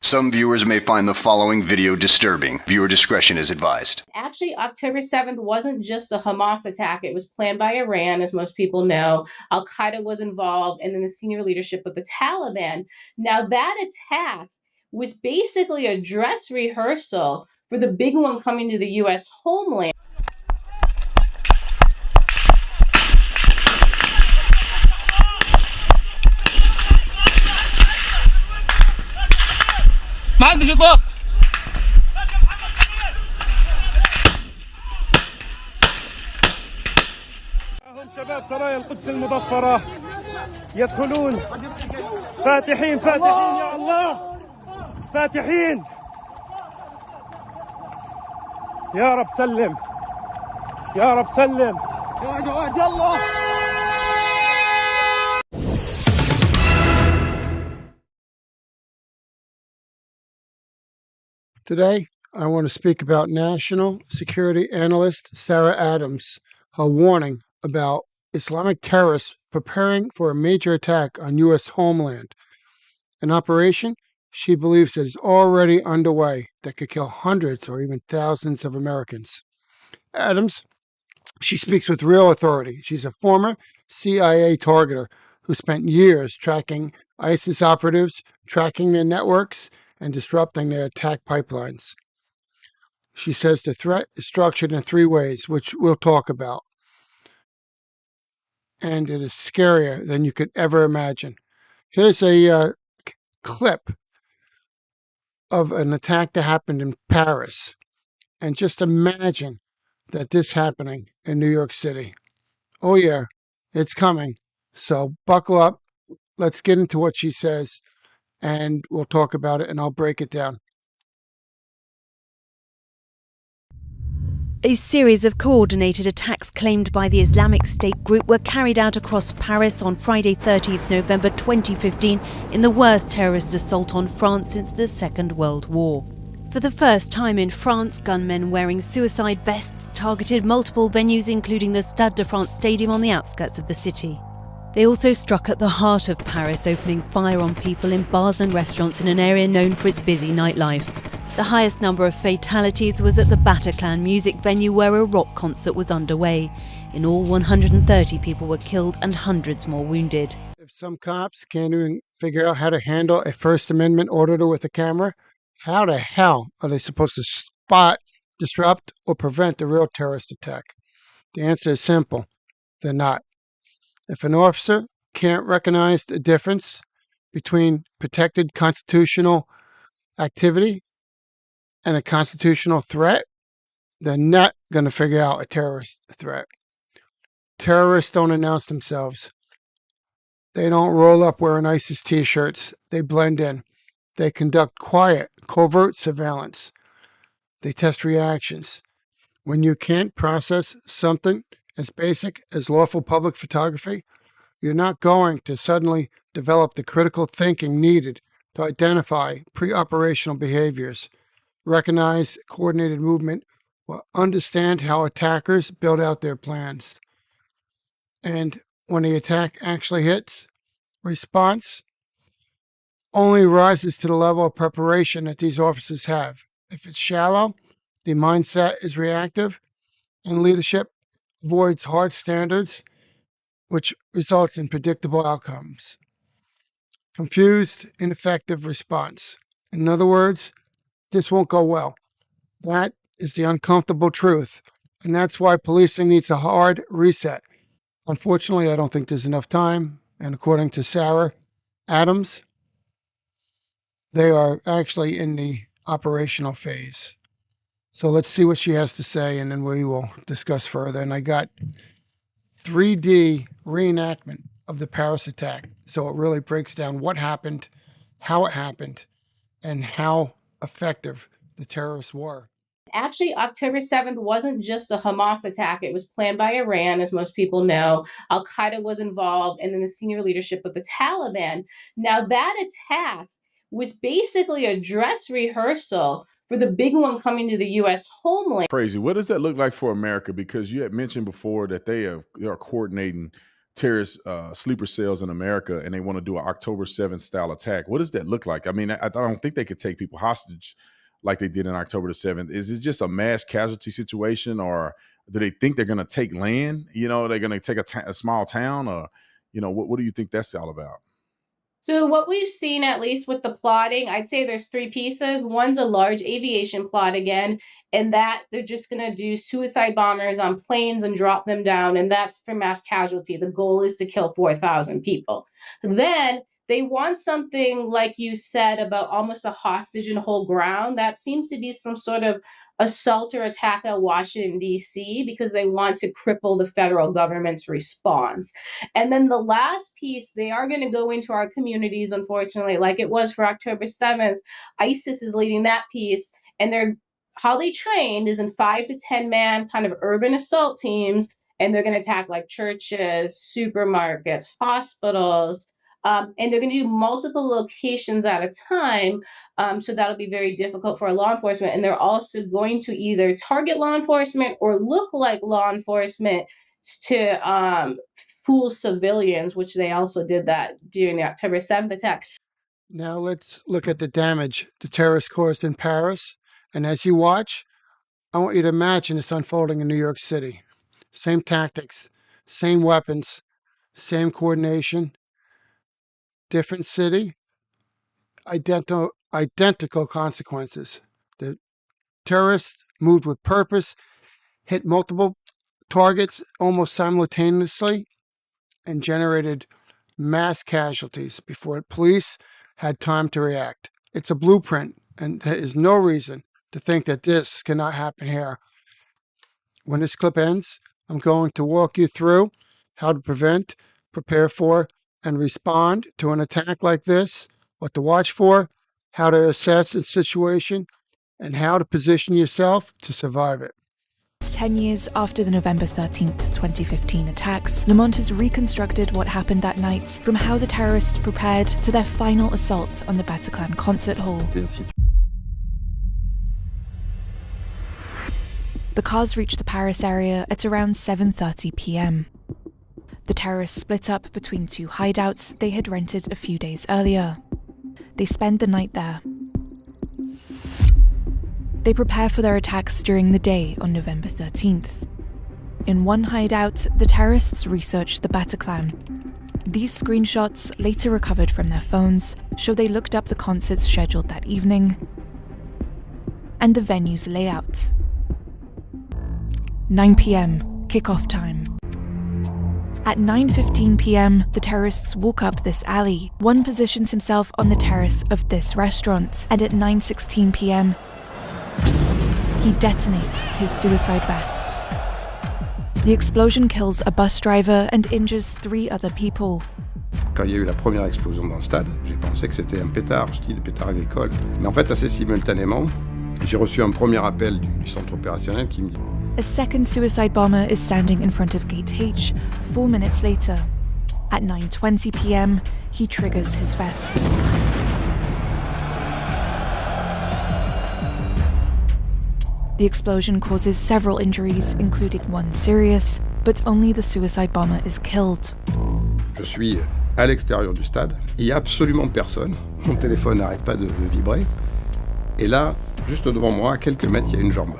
Some viewers may find the following video disturbing. Viewer discretion is advised. Actually, October 7th wasn't just a Hamas attack. It was planned by Iran, as most people know. Al-Qaeda was involved, and then the senior leadership of the Taliban. Now, that attack was basically a dress rehearsal for the big one coming to the U.S. homeland. ما عندش اطلاق. هم شباب سرايا القدس المظفرة يدخلون فاتحين يا الله، فاتحين يا رب سلم، يا رب سلم يا جواد يلا. Today, I want to speak about national security analyst Sarah Adams, her warning about Islamic terrorists preparing for a major attack on U.S. homeland, an operation she believes is already underway that could kill hundreds or even thousands of Americans. Adams, she speaks with real authority. She's a former CIA targeter who spent years tracking ISIS operatives, tracking their networks, and disrupting their attack pipelines. She says the threat is structured in 3 ways, which we'll talk about. And it is scarier than you could ever imagine. Here's a clip of an attack that happened in Paris. And just imagine that this happening in New York City. Oh yeah, it's coming. So buckle up. Let's get into what she says. And we'll talk about it, and I'll break it down. A series of coordinated attacks claimed by the Islamic State group were carried out across Paris on Friday 30th November 2015 in the worst terrorist assault on France since the Second World War. For the first time in France, gunmen wearing suicide vests targeted multiple venues, including the Stade de France stadium on the outskirts of the city. They also struck at the heart of Paris, opening fire on people in bars and restaurants in an area known for its busy nightlife. The highest number of fatalities was at the Bataclan music venue, where a rock concert was underway. In all, 130 people were killed and hundreds more wounded. If some cops can't even figure out how to handle a First Amendment order with a camera, how the hell are they supposed to spot, disrupt, or prevent the real terrorist attack? The answer is simple. They're not. If an officer can't recognize the difference between protected constitutional activity and a constitutional threat, they're not going to figure out a terrorist threat. Terrorists don't announce themselves. They don't roll up wearing ISIS t-shirts. They blend in. They conduct quiet, covert surveillance. They test reactions. When you can't process something as basic as lawful public photography, you're not going to suddenly develop the critical thinking needed to identify pre-operational behaviors, recognize coordinated movement, or understand how attackers build out their plans. And when the attack actually hits, response only rises to the level of preparation that these officers have. If it's shallow, the mindset is reactive, and leadership avoids hard standards, which results in predictable outcomes. Confused, ineffective response. In other words, this won't go well. That is the uncomfortable truth, and that's why policing needs a hard reset. Unfortunately, I don't think there's enough time, and according to Sarah Adams, they are actually in the operational phase. So let's see what she has to say, and then we will discuss further. And I got 3D reenactment of the Paris attack. So it really breaks down what happened, how it happened, and how effective the terrorists were. Actually, October 7th wasn't just a Hamas attack. It was planned by Iran, as most people know. Al-Qaeda was involved, and then the senior leadership of the Taliban. Now, that attack was basically a dress rehearsal for the big one coming to the U.S. homeland. Crazy. What does that look like for America? Because you had mentioned before that they are coordinating terrorist sleeper cells in America and they want to do an October 7th style attack, what does that look like? I mean, I don't think they could take people hostage like they did in October the 7th. Is it just a mass casualty situation, or do they think they're going to take land? You know, they're going to take a small town, or, you know, what do you think that's all about? So what we've seen, at least with the plotting, I'd say there's three pieces. One's a large aviation plot again, and that they're just going to do suicide bombers on planes and drop them down, and that's for mass casualty. The goal is to kill 4,000 people. Then they want something, like you said, about almost a hostage and hold ground. That seems to be some sort of assault or attack at Washington, D.C., because they want to cripple the federal government's response. And then the last piece, they are going to go into our communities, unfortunately, like it was for October 7th. ISIS is leading that piece, and how they trained is in 5 to 10 man kind of urban assault teams, and they're going to attack like churches, supermarkets, hospitals, and they're going to do multiple locations at a time. So that'll be very difficult for law enforcement. And they're also going to either target law enforcement or look like law enforcement to fool civilians, which they also did that during the October 7th attack. Now let's look at the damage the terrorists caused in Paris. And as you watch, I want you to imagine this unfolding in New York City. Same tactics, same weapons, same coordination, different city, identical consequences. The terrorists moved with purpose, hit multiple targets almost simultaneously, and generated mass casualties before police had time to react. It's a blueprint, and there is no reason to think that this cannot happen here. When this clip ends, I'm going to walk you through how to prevent, prepare for, and respond to an attack like this, what to watch for, how to assess the situation, and how to position yourself to survive it. 10 years after the November 13th, 2015 attacks, Lamont has reconstructed what happened that night, from how the terrorists prepared to their final assault on the Bataclan concert hall. The cars reached the Paris area at around 7:30 p.m. The terrorists split up between two hideouts they had rented a few days earlier. They spend the night there. They prepare for their attacks during the day on November 13th. In one hideout, the terrorists researched the Bataclan. These screenshots, later recovered from their phones, show they looked up the concerts scheduled that evening and the venue's layout. 9 p.m, kickoff time. At 9:15 p.m, the terrorists walk up this alley. One positions himself on the terrace of this restaurant, and at 9:16 p.m, he detonates his suicide vest. The explosion kills a bus driver and injures 3 other people. Quand il y a eu la première explosion dans le stade, j'ai pensé que c'était un pétard, style pétard agricole. Mais en fait, assez simultanément, j'ai reçu un premier appel du centre opérationnel qui me dit... A second suicide bomber is standing in front of Gate H 4 minutes later. At 9:20 p.m, he triggers his vest. The explosion causes several injuries, including one serious, but only the suicide bomber is killed. Je suis à l'extérieur du stade, il n'y a absolument personne, mon téléphone n'arrête pas de vibrer, et là, juste devant moi, à quelques mètres, il y a une jambe.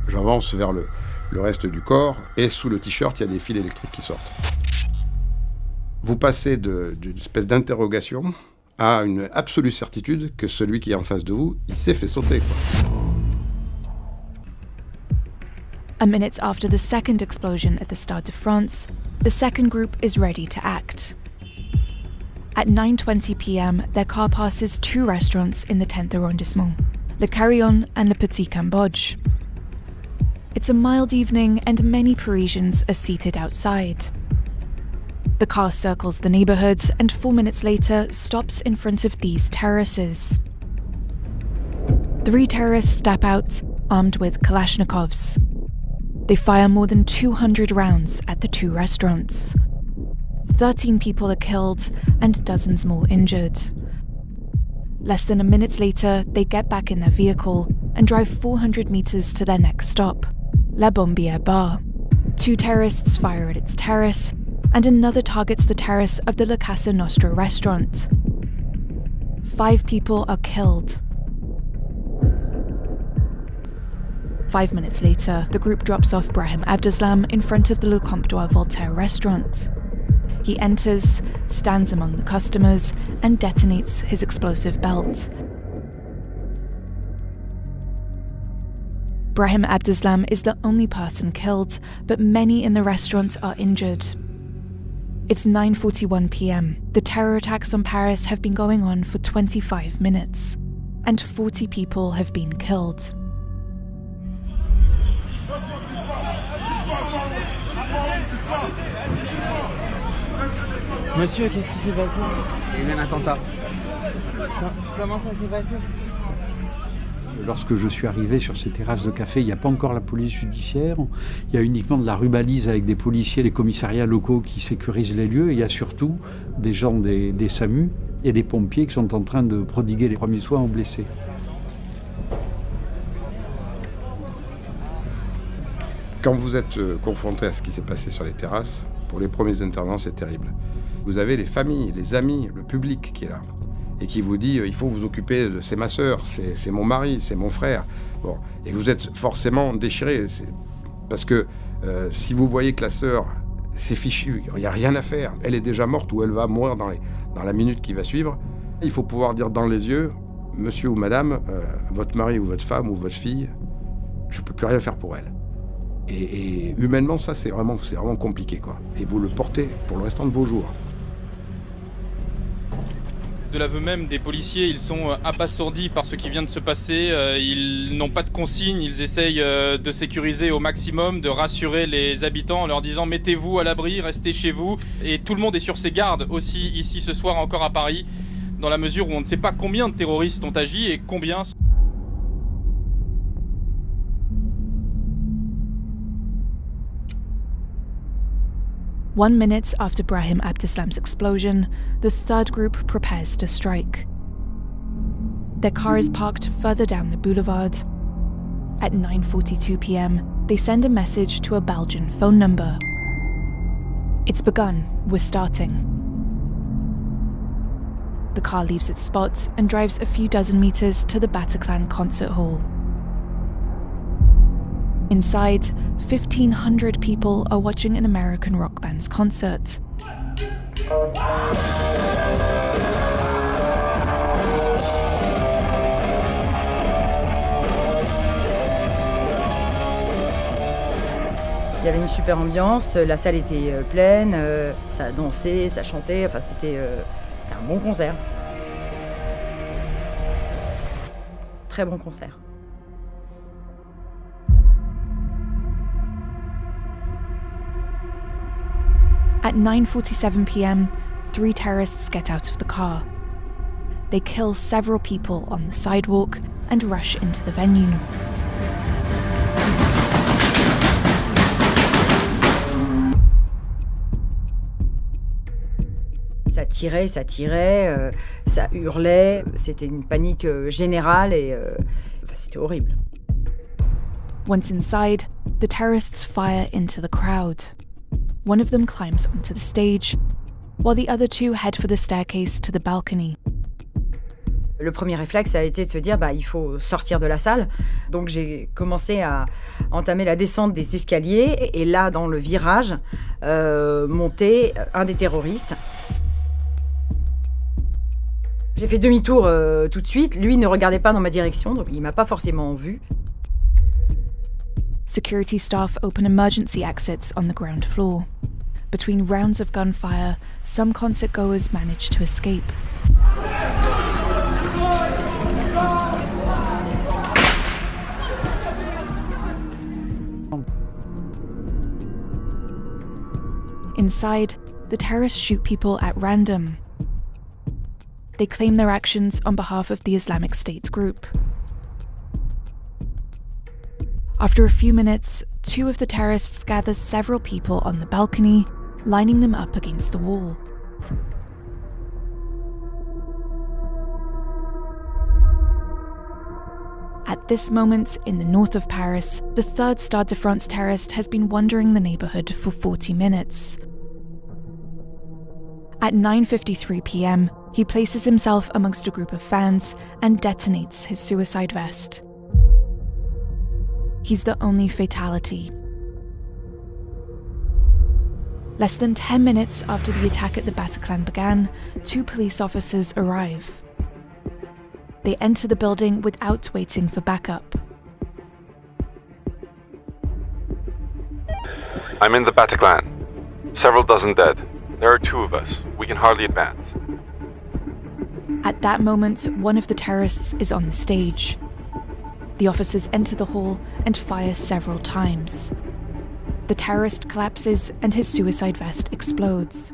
J'avance vers le reste du corps, et sous le t-shirt, il y a des fils électriques qui sortent. Vous passez d'une espèce d'interrogation à une absolue certitude que celui qui est en face de vous, il s'est fait sauter, quoi. A minute after the second explosion at the Stade de France, the second group is ready to act. At 9:20 p.m, their car passes 2 restaurants in the 10th arrondissement, Le Carillon and Le Petit Cambodge. It's a mild evening and many Parisians are seated outside. The car circles the neighborhood and 4 minutes later stops in front of these terraces. 3 terrorists step out, armed with Kalashnikovs. They fire more than 200 rounds at the 2 restaurants. 13 people are killed and dozens more injured. Less than a minute later, they get back in their vehicle and drive 400 meters to their next stop, La Bombière Bar. 2 terrorists fire at its terrace, and another targets the terrace of the La Casa Nostra restaurant. 5 people are killed. 5 minutes later, the group drops off Brahim Abdeslam in front of the Le Comptoir Voltaire restaurant. He enters, stands among the customers, and detonates his explosive belt. Brahim Abdeslam is the only person killed, but many in the restaurant are injured. It's 9:41 p.m. The terror attacks on Paris have been going on for 25 minutes, and 40 people have been killed. Monsieur, qu'est-ce qui s'est passé? Il y a eu un attentat. Comment ça s'est passé? Lorsque je suis arrivé sur ces terrasses de café, il n'y a pas encore la police judiciaire. Il y a uniquement de la rubalise avec des policiers, des commissariats locaux qui sécurisent les lieux. Et il y a surtout des gens des SAMU et des pompiers qui sont en train de prodiguer les premiers soins aux blessés. Quand vous êtes confronté à ce qui s'est passé sur les terrasses, pour les premiers intervenants, c'est terrible. Vous avez les familles, les amis, le public qui est là et qui vous dit il faut vous occuper de c'est ma sœur, c'est mon mari, c'est mon frère. Bon, et vous êtes forcément déchiré parce que si vous voyez que la sœur c'est fichu, il n'y a rien à faire, elle est déjà morte ou elle va mourir dans la minute qui va suivre, il faut pouvoir dire dans les yeux monsieur ou madame, votre mari ou votre femme ou votre fille, je ne peux plus rien faire pour elle. Et humainement, ça, c'est vraiment compliqué, quoi. Et vous le portez pour le restant de vos jours. De l'aveu même des policiers, ils sont abasourdis par ce qui vient de se passer. Ils n'ont pas de consignes, ils essayent de sécuriser au maximum, de rassurer les habitants en leur disant « mettez-vous à l'abri, restez chez vous ». Et tout le monde est sur ses gardes aussi ici ce soir encore à Paris, dans la mesure où on ne sait pas combien de terroristes ont agi et combien... 1 minute after Brahim Abdeslam's explosion, the third group prepares to strike. Their car is parked further down the boulevard. At 9:42 p.m, they send a message to a Belgian phone number. It's begun, we're starting. The car leaves its spot and drives a few dozen meters to the Bataclan concert hall. Inside, 1,500 people are watching an American rock band's concert. Il y avait une super ambiance, la salle était pleine, ça dansait, ça chantait, enfin c'était un bon concert. Très bon concert. At 9:47 p.m, 3 terrorists get out of the car. They kill several people on the sidewalk and rush into the venue. Ça tirait, ça hurlait, c'était une panique générale et c'était horrible. Once inside, the terrorists fire into the crowd. One of them climbs onto the stage, while the other 2 head for the staircase to the balcony. Le premier réflexe a été de se dire il faut sortir de la salle. Donc j'ai commencé à entamer la descente des escaliers et là, dans le virage, montait un des terroristes. J'ai fait demi-tour tout de suite. Lui ne regardait pas dans ma direction, donc il m'a pas forcément vu. Security staff open emergency exits on the ground floor. Between rounds of gunfire, some concert-goers manage to escape. Inside, the terrorists shoot people at random. They claim their actions on behalf of the Islamic State group. After a few minutes, 2 of the terrorists gather several people on the balcony, lining them up against the wall. At this moment, in the north of Paris, the third Stade de France terrorist has been wandering the neighborhood for 40 minutes. At 9:53 p.m, he places himself amongst a group of fans and detonates his suicide vest. He's the only fatality. Less than 10 minutes after the attack at the Bataclan began, 2 police officers arrive. They enter the building without waiting for backup. I'm in the Bataclan. Several dozen dead. There are 2 of us. We can hardly advance. At that moment, one of the terrorists is on the stage. The officers enter the hall and fire several times. The terrorist collapses and his suicide vest explodes.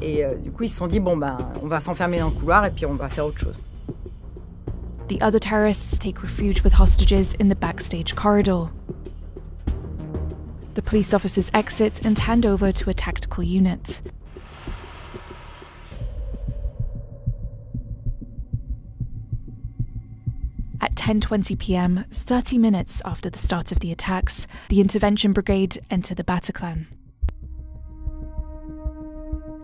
Et du coup, ils se sont dit, bon, ben, on va s'enfermer dans le couloir et puis on va faire autre chose. The other terrorists take refuge with hostages in the backstage corridor. The police officers exit and hand over to a tactical unit. At 10:20 p.m, 30 minutes after the start of the attacks, the intervention brigade enter the Bataclan.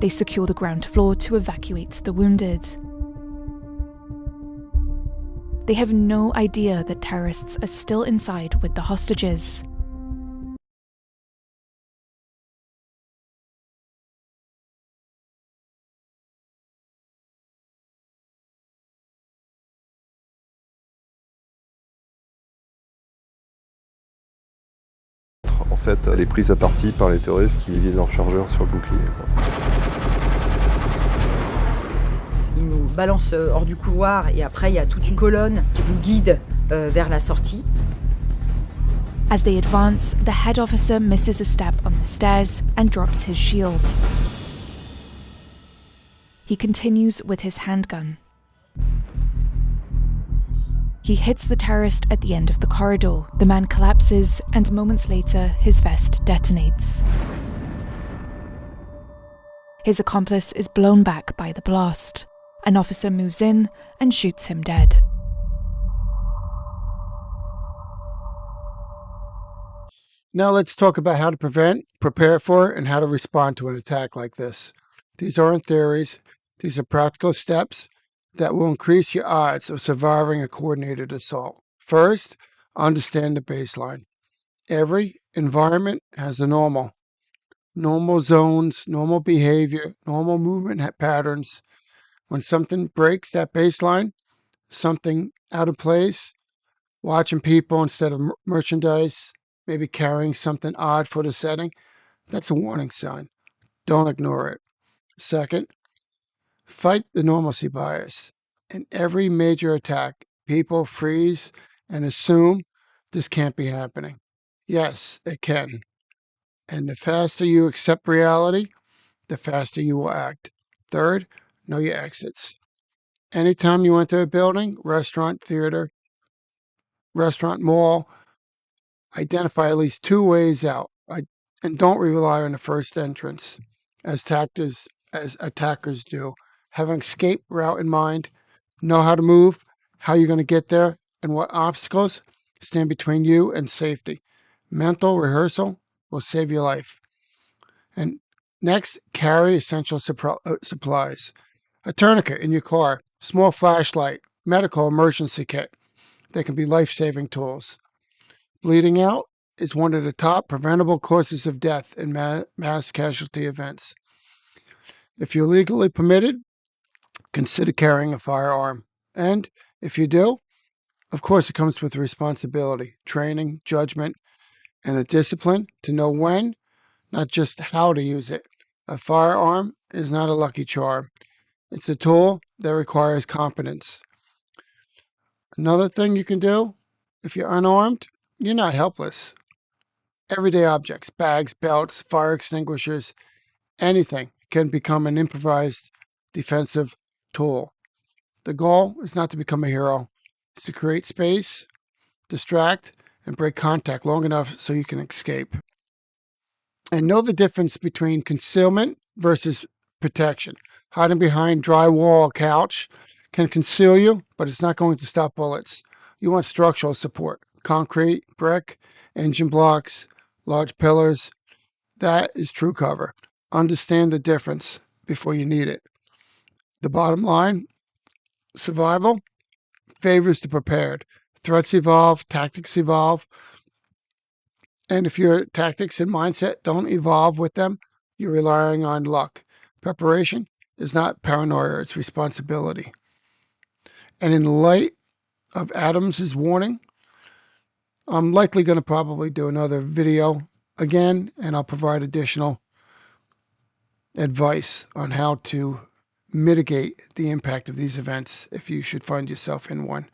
They secure the ground floor to evacuate the wounded. They have no idea that terrorists are still inside with the hostages. En fait, elle est prise à partie par les terroristes qui visent leur chargeur sur le bouclier. Ils nous balancent hors du couloir et après il y a toute une colonne qui vous guide vers la sortie. As they advance, the head officer misses a step on the stairs and drops his shield. He continues with his handgun. He hits the terrorist at the end of the corridor. The man collapses, and moments later, his vest detonates. His accomplice is blown back by the blast. An officer moves in and shoots him dead. Now let's talk about how to prevent, prepare for, and how to respond to an attack like this. These aren't theories. These are practical steps that will increase your odds of surviving a coordinated assault. First, understand the baseline. Every environment has a normal zones, normal behavior, normal movement patterns. When something breaks that baseline, something out of place, watching people instead of merchandise, maybe carrying something odd for the setting, that's a warning sign. Don't ignore it. Second, fight the normalcy bias. In every major attack, people freeze and assume this can't be happening. Yes, it can. And the faster you accept reality, the faster you will act. Third, know your exits. Anytime you enter a building, restaurant, theater, restaurant, mall, identify at least 2 ways out. And don't rely on the first entrance, as attackers do. Have an escape route in mind. Know how to move, how you're going to get there, and what obstacles stand between you and safety. Mental rehearsal will save your life. And next, carry essential supplies. A tourniquet in your car, small flashlight, medical emergency kit. They can be life-saving tools. Bleeding out is one of the top preventable causes of death in mass casualty events. If you're legally permitted, consider carrying a firearm. And if you do, of course it comes with responsibility, training, judgment, and the discipline to know when, not just how to use it. A firearm is not a lucky charm. It's a tool that requires competence. Another thing you can do, if you're unarmed, you're not helpless. Everyday objects, bags, belts, fire extinguishers, anything can become an improvised defensive tool. The goal is not to become a hero. It's to create space, distract, and break contact long enough so you can escape. And know the difference between concealment versus protection. Hiding behind drywall or couch can conceal you, but it's not going to stop bullets. You want structural support, concrete, brick, engine blocks, large pillars. That is true cover. Understand the difference before you need it. The bottom line, survival favors the prepared. Threats evolve, tactics evolve, and if your tactics and mindset don't evolve with them, you're relying on luck. Preparation is not paranoia, it's responsibility. And in light of Adams's warning, I'm likely going to probably do another video again, and I'll provide additional advice on how to mitigate the impact of these events if you should find yourself in one,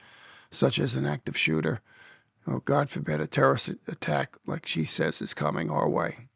such as an active shooter, or God forbid, a terrorist attack like she says is coming our way.